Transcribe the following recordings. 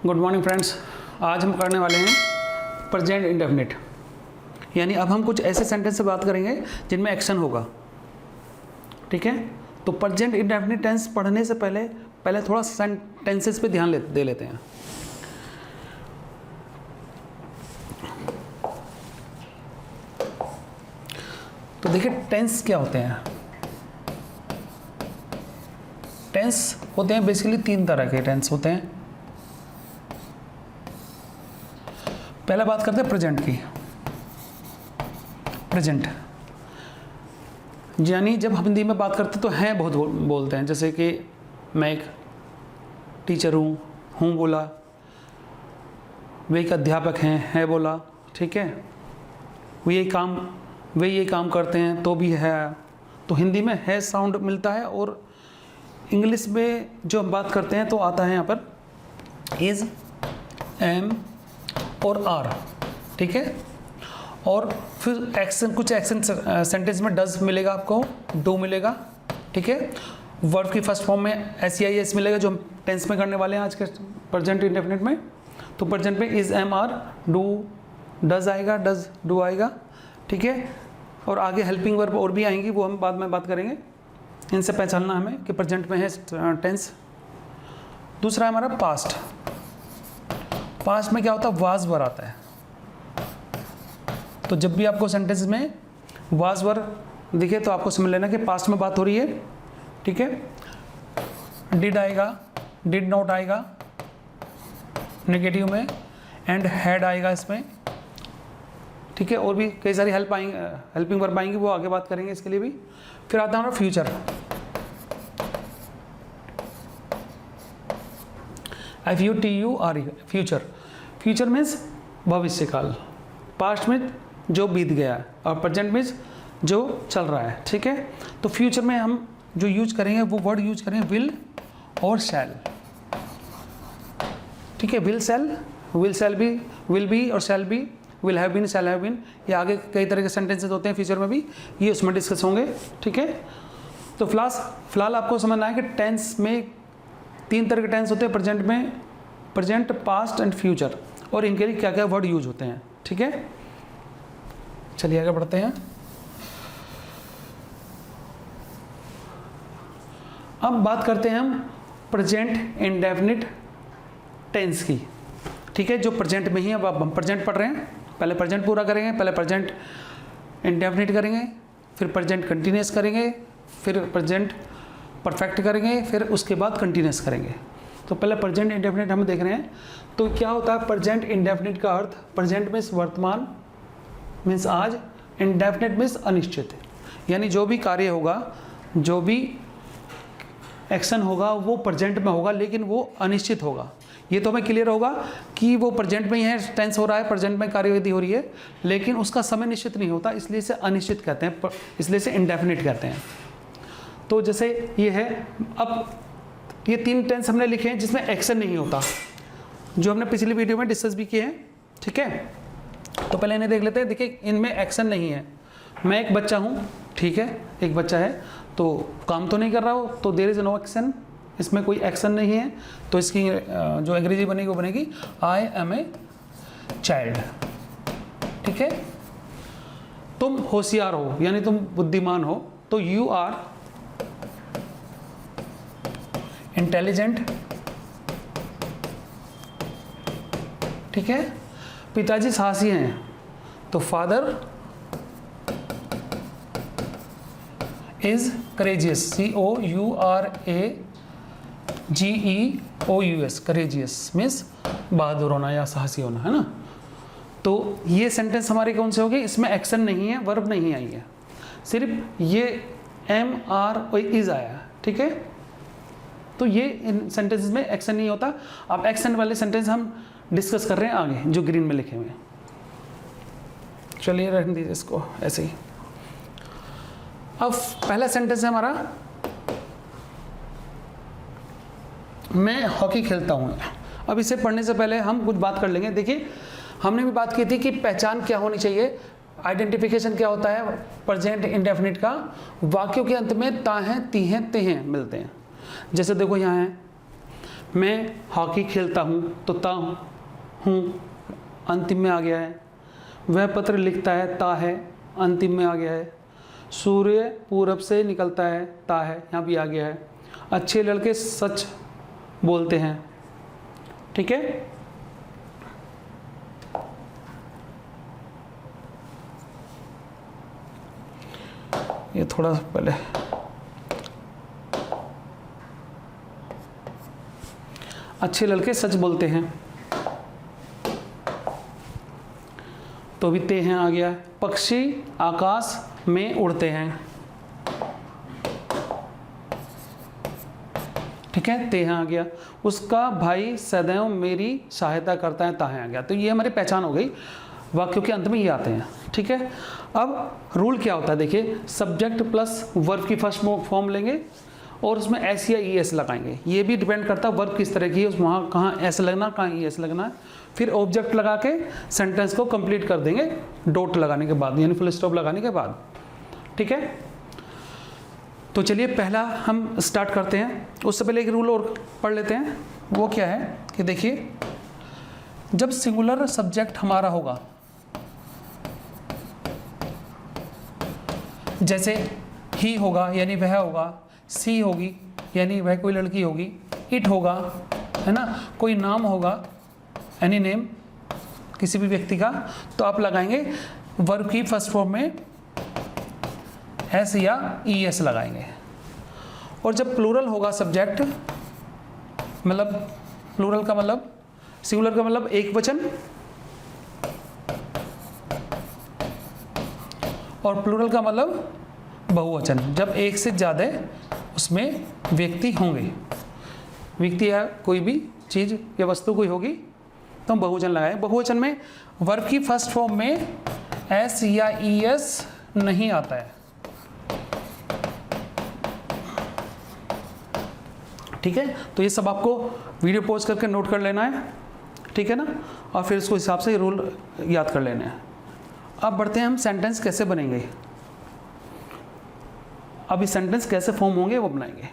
Good morning friends. आज हम करने वाले हैं प्रेजेंट इंडेफिनिट, यानी अब हम कुछ ऐसे सेंटेंस से बात करेंगे जिनमें एक्शन होगा। ठीक है, तो प्रेजेंट इंडेफिनिट टेंस पढ़ने से पहले थोड़ा टेंसेस पे ध्यान दे लेते हैं। तो देखिए टेंस क्या होते हैं। टेंस होते हैं बेसिकली तीन तरह के टेंस होते हैं। पहले बात करते हैं प्रेजेंट की। प्रेजेंट यानी जब हम हिंदी में बात करते हैं तो हैं बहुत बोलते हैं, जैसे कि मैं एक टीचर हूँ बोला, वे एक अध्यापक हैं, है बोला। ठीक है, वे ये काम करते हैं तो भी है। तो हिंदी में है साउंड मिलता है, और इंग्लिश में जो हम बात करते हैं तो आता है यहाँ पर इज़, एम और आर। ठीक है, और फिर एक्शन, कुछ एक्शन सेंटेंस में डज मिलेगा, आपको डू मिलेगा। ठीक है, वर्ब की फर्स्ट फॉर्म में SEIS मिलेगा, जो हम टेंस में करने वाले हैं आज के प्रेजेंट इंडेफिनिट में। तो प्रेजेंट में is, am, are, do, does आएगा, डज डू आएगा। ठीक है, और आगे हेल्पिंग वर्ब और भी आएंगी, वो हम बाद में बात करेंगे। इनसे पहचानना हमें कि प्रेजेंट में है टेंस। दूसरा है हमारा पास्ट। पास्ट में क्या होता है, वाज वर आता है। तो जब भी आपको सेंटेंस में वाज वर दिखे तो आपको समझ लेना कि पास्ट में बात हो रही है। ठीक है, डिड आएगा, डिड नॉट आएगा नेगेटिव में, एंड हैड आएगा इसमें। ठीक है, और भी कई सारी हेल्पिंग वर्ब आएंगी, वो आगे बात करेंगे इसके लिए भी। फिर आता है हमारा future. FUTURE, future. Future means भविष्य काल। पास्ट में जो बीत गया है, और प्रेजेंट मीन्स जो चल रहा है। ठीक है, तो फ्यूचर में हम जो यूज करेंगे वो वर्ड यूज करेंगे विल और शैल। ठीक है, will shall be, will be और shall be, will have been, shall have been. ये आगे कई तरह के सेंटेंसेस होते हैं फ्यूचर में भी, ये उसमें डिस्कस होंगे। ठीक है, तो फिलहाल आपको समझना है कि टेंस में तीन तरह के टेंस होते हैं प्रेजेंट में, प्रेजेंट, पास्ट एंड फ्यूचर, और इनके लिए क्या क्या वर्ड यूज होते हैं। ठीक है, चलिए आगे बढ़ते हैं। अब बात करते हैं हम प्रेजेंट इंडेफिनिट टेंस की। ठीक है, जो प्रेजेंट में ही, अब हम प्रेजेंट पढ़ रहे हैं। पहले प्रेजेंट पूरा करेंगे, पहले प्रेजेंट इंडेफिनिट करेंगे, फिर प्रेजेंट कंटिन्यूस करेंगे, फिर प्रेजेंट परफेक्ट करेंगे, फिर उसके बाद कंटिन्यूस करेंगे। तो पहले प्रेजेंट इंडेफिनिट हम देख रहे हैं। तो क्या होता है प्रेजेंट इंडेफिनिट का अर्थ? प्रेजेंट मीन्स वर्तमान, मीन्स आज, इंडेफिनिट मीन्स अनिश्चित। यानी जो भी कार्य होगा, जो भी एक्शन होगा वो प्रेजेंट में होगा, लेकिन वो अनिश्चित होगा। ये तो हमें क्लियर होगा कि वो प्रेजेंट में ही है, टेंस हो रहा है, प्रेजेंट में कार्यविधि हो रही है, लेकिन उसका समय निश्चित नहीं होता, इसलिए इसे अनिश्चित कहते हैं, इसलिए इसे इंडेफिनिट कहते हैं। तो जैसे ये है, अब ये तीन टेंस हमने लिखे हैं जिसमें एक्शन नहीं होता, जो हमने पिछली वीडियो में डिस्कस भी किए हैं। ठीक है, तो पहले इन्हें देख लेते हैं। देखिए इनमें एक्शन नहीं है। मैं एक बच्चा हूँ, ठीक है, एक बच्चा है, तो काम तो नहीं कर रहा हो, तो देयर इज नो एक्शन, इसमें कोई एक्शन नहीं है। तो इसकी जो अंग्रेजी बनेगी वो बनेगी आई एम ए चाइल्ड। ठीक है, तुम होशियार हो, यानी तुम बुद्धिमान हो, तो यू आर इंटेलिजेंट। ठीक है, पिताजी साहसी हैं, तो father is courageous, COURAGEOUS, courageous means बहादुर होना या साहसी होना, है ना। तो ये सेंटेंस हमारे कौन से हो गए? इसमें एक्शन नहीं है, वर्ब नहीं आई है, सिर्फ ये एम, आर और इज आया है। ठीक है, तो ये इन सेंटेंसेस में एक्शन नहीं होता। अब एक्शन वाले सेंटेंस हम डिस्कस कर रहे हैं आगे, जो ग्रीन में लिखे हुए हैं। चलिए रहने दीजिए इसको ऐसे ही। अब पहला सेंटेंस है हमारा, मैं हॉकी खेलता हूँ। अब इसे पढ़ने से पहले हम कुछ बात कर लेंगे। देखिए हमने भी बात की थी कि पहचान क्या होनी चाहिए, आइडेंटिफिकेशन क्या होता है प्रेजेंट इंडेफिनिट का। वाक्यों के अंत में ता हैं, ती हैं, ते हैं मिलते हैं। जैसे देखो यहाँ है, मैं हॉकी खेलता हूँ तो ता हूँ अंतिम में आ गया है। वह पत्र लिखता है, ता है अंतिम में आ गया है। सूर्य पूरब से निकलता है, ता है यहाँ भी आ गया है। अच्छे लड़के सच बोलते हैं, ठीक है। ये थोड़ा सा पहले अच्छे लड़के सच बोलते हैं तो भी ते हैं आ गया। पक्षी आकाश में उड़ते हैं, ठीक है, ते हैं आ गया। उसका भाई सदैव मेरी सहायता करता है, ताहे आ गया। तो ये हमारी पहचान हो गई, वाक्यों के अंत में ये आते हैं, ठीक है। अब रूल क्या होता है, देखिए सब्जेक्ट प्लस वर्ब की फर्स्ट फॉर्म लेंगे और उसमें एस या ई एस लगाएंगे। ये भी डिपेंड करता है वर्ब किस तरह की है, उस वहाँ कहाँ एस लगना, कहाँ ई एस लगना है। फिर ऑब्जेक्ट लगा के सेंटेंस को कंप्लीट कर देंगे डॉट लगाने के बाद, यानी फुल स्टॉप लगाने के बाद, ठीक है। तो चलिए पहला हम स्टार्ट करते हैं। उससे पहले एक रूल और पढ़ लेते हैं। वो क्या है कि देखिए, जब सिंगुलर सब्जेक्ट हमारा होगा, जैसे ही होगा यानी वह होगा, सी होगी यानी वह कोई लड़की होगी, इट होगा, है ना, कोई नाम होगा, एनी नेम किसी भी व्यक्ति का, तो आप लगाएंगे वर्ब की फर्स्ट फॉर्म में एस या ई एस लगाएंगे। और जब प्लूरल होगा सब्जेक्ट, मतलब प्लूरल का मतलब, सिंगुलर का मतलब एक वचन, और प्लूरल का मतलब बहुवचन, जब एक से ज़्यादा उसमें व्यक्ति होंगे, व्यक्ति या कोई भी चीज़ या वस्तु कोई होगी तो हम बहुवचन लगाएं। बहुवचन में वर्ब की फर्स्ट फॉर्म में एस या ई एस नहीं आता है, ठीक है। तो ये सब आपको वीडियो पॉज करके नोट कर लेना है, ठीक है ना, और फिर उसको हिसाब से रूल याद कर लेना है। अब बढ़ते हैं हम सेंटेंस कैसे बनेंगे। अब ये सेंटेंस कैसे फॉर्म होंगे वो बनाएंगे।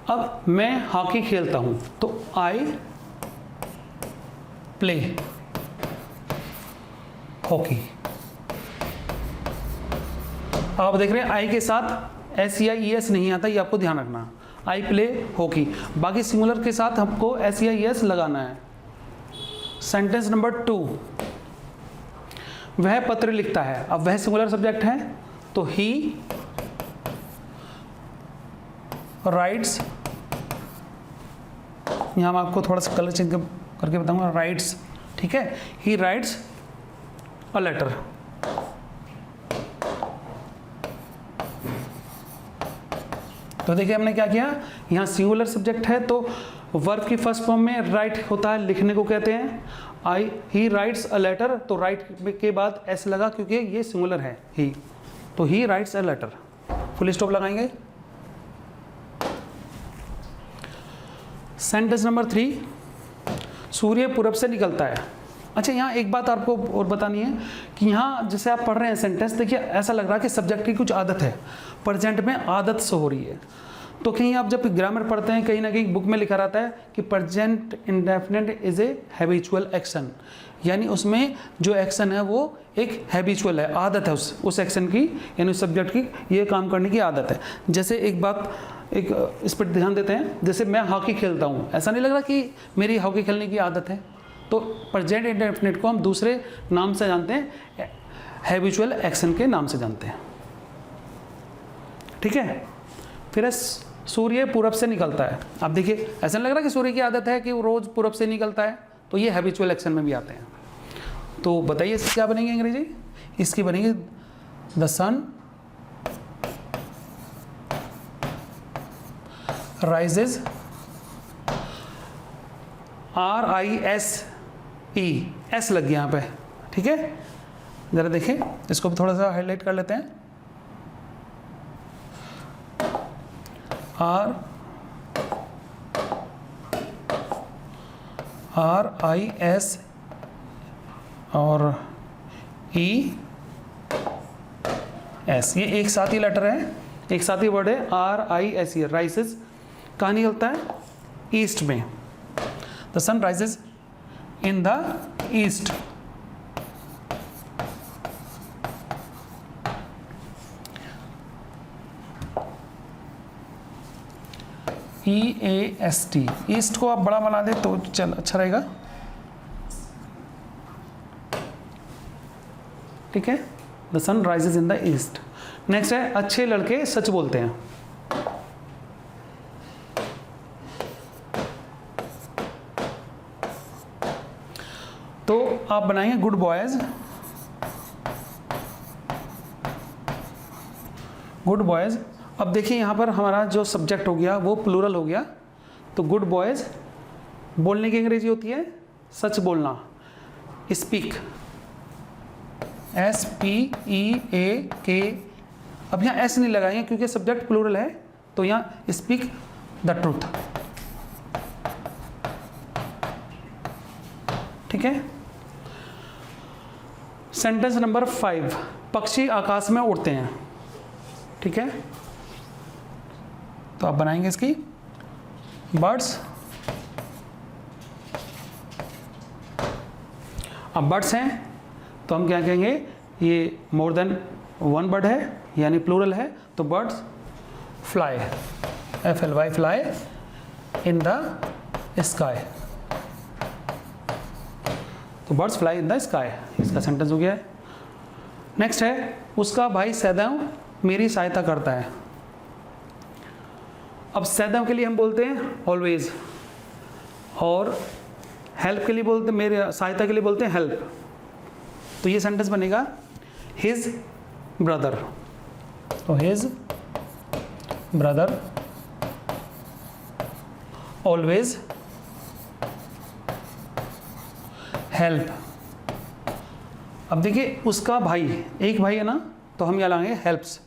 अब मैं हॉकी खेलता हूं तो आई प्ले हॉकी। आप देख रहे हैं आई के साथ एस या ई एस नहीं आता, ये आपको ध्यान रखना। आई प्ले हॉकी, बाकी सिंगुलर के साथ हमको एस या ई एस लगाना है। सेंटेंस नंबर 2, वह पत्र लिखता है। अब वह सिंगुलर सब्जेक्ट है तो ही राइट्स, यहाँ मैं आपको थोड़ा सा कलर चेंज करके बताऊंगा, राइट्स, ठीक है, ही राइट्स अ लेटर। तो देखिए हमने क्या किया, यहाँ सिंगुलर सब्जेक्ट है तो वर्ब की फर्स्ट फॉर्म में राइट होता है, लिखने को कहते हैं। आई ही राइट्स अ लेटर, तो राइट के बाद एस लगा क्योंकि ये सिंगुलर है ही, तो he writes a letter, full stop लगाएंगे। सेंटेंस नंबर 3, सूर्य पूरब से निकलता है। अच्छा, यहाँ एक बात आपको और बतानी है कि यहाँ जैसे आप पढ़ रहे हैं सेंटेंस, देखिए ऐसा लग रहा है कि सब्जेक्ट की कुछ आदत है, प्रेजेंट में आदत से हो रही है। तो कहीं आप जब ग्रामर पढ़ते हैं कहीं ना कहीं बुक में लिखा रहता है कि present indefinite is a habitual action, यानी उसमें जो एक्शन है वो एक हैबिचुअल है, आदत है उस एक्शन की, यानी उस सब्जेक्ट की ये काम करने की आदत है। जैसे एक बात, एक इस पर ध्यान देते हैं, जैसे मैं हॉकी खेलता हूँ, ऐसा नहीं लग रहा कि मेरी हॉकी खेलने की आदत है। तो प्रेजेंट इंडेफिनिट को हम दूसरे नाम से जानते हैं, हैबिचुअल एक्शन के नाम से जानते हैं, ठीक है। फिर सूर्य पूरब से निकलता है। अब देखिए ऐसा नहीं लग रहा कि सूर्य की आदत है कि वो रोज़ पूरब से निकलता है, तो ये हैबिचुअल एक्शन में भी आते हैं। तो बताइए इसकी क्या बनेंगे अंग्रेजी, इसकी बनेगी the sun rises, RISE, S लग गया यहाँ पे, ठीक है। ज़रा देखें, इसको भी थोड़ा सा हाईलाइट कर लेते हैं। RIS और ई एस, ये एक साथ ही लेटर है, एक साथ ही वर्ड है, RISE, राइसेस। कहाँ निकलता है? ईस्ट में। The sun rises in the east. EAST, east को आप बड़ा बना दे तो चल अच्छा रहेगा। ठीक है, the sun rises in the east. Next है अच्छे लड़के सच बोलते हैं। तो आप बनाएंगे गुड बॉयज, गुड बॉयज। अब देखिए यहाँ पर हमारा जो सब्जेक्ट हो गया वो प्लूरल हो गया, तो गुड बॉयज बोलने की अंग्रेजी होती है सच बोलना, स्पीक, SPEAK। अब यहाँ एस नहीं लगाएंगे क्योंकि सब्जेक्ट प्लूरल है, तो यहाँ स्पीक द ट्रूथ। ठीक है। सेंटेंस नंबर 5, पक्षी आकाश में उड़ते हैं। ठीक है, तो आप बनाएंगे इसकी बर्ड्स। अब बर्ड्स हैं तो हम क्या कहेंगे, ये मोर देन वन बर्ड है यानी प्लूरल है, तो birds fly, FLY, fly in the sky. तो birds fly in the sky, इसका सेंटेंस हो गया है। नेक्स्ट है उसका भाई सदैव मेरी सहायता करता है। अब सदैव के लिए हम बोलते हैं ऑलवेज, और हेल्प के लिए बोलते हैं, मेरे सहायता के लिए बोलते हैं हेल्प। तो ये सेंटेंस बनेगा हिज ब्रदर। तो हिज ब्रदर ऑलवेज हेल्प। अब देखिए उसका भाई, एक भाई है ना, तो हम यहाँ लाएंगे हेल्प्स,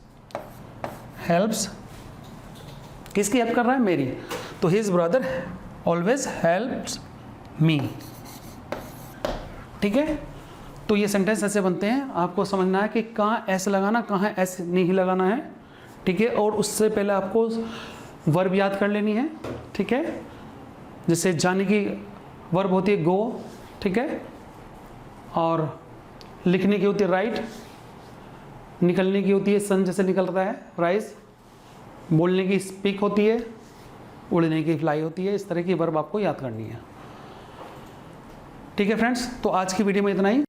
हेल्प्स किसकी हेल्प कर रहा है? मेरी। तो his brother always helps me. ठीक है, तो ये सेंटेंस ऐसे बनते हैं। आपको समझना है कि कहाँ एस लगाना, कहाँ एस नहीं लगाना है। ठीक है, और उससे पहले आपको वर्ब याद कर लेनी है। ठीक है, जैसे जाने की वर्ब होती है गो। ठीक है, और लिखने की होती है राइट, निकलने की होती है सन जैसे निकल रहा है राइज, बोलने की स्पीक होती है, उड़ने की फ्लाई होती है। इस तरह की वर्ब आपको याद करनी है। ठीक है फ्रेंड्स, तो आज की वीडियो में इतना ही।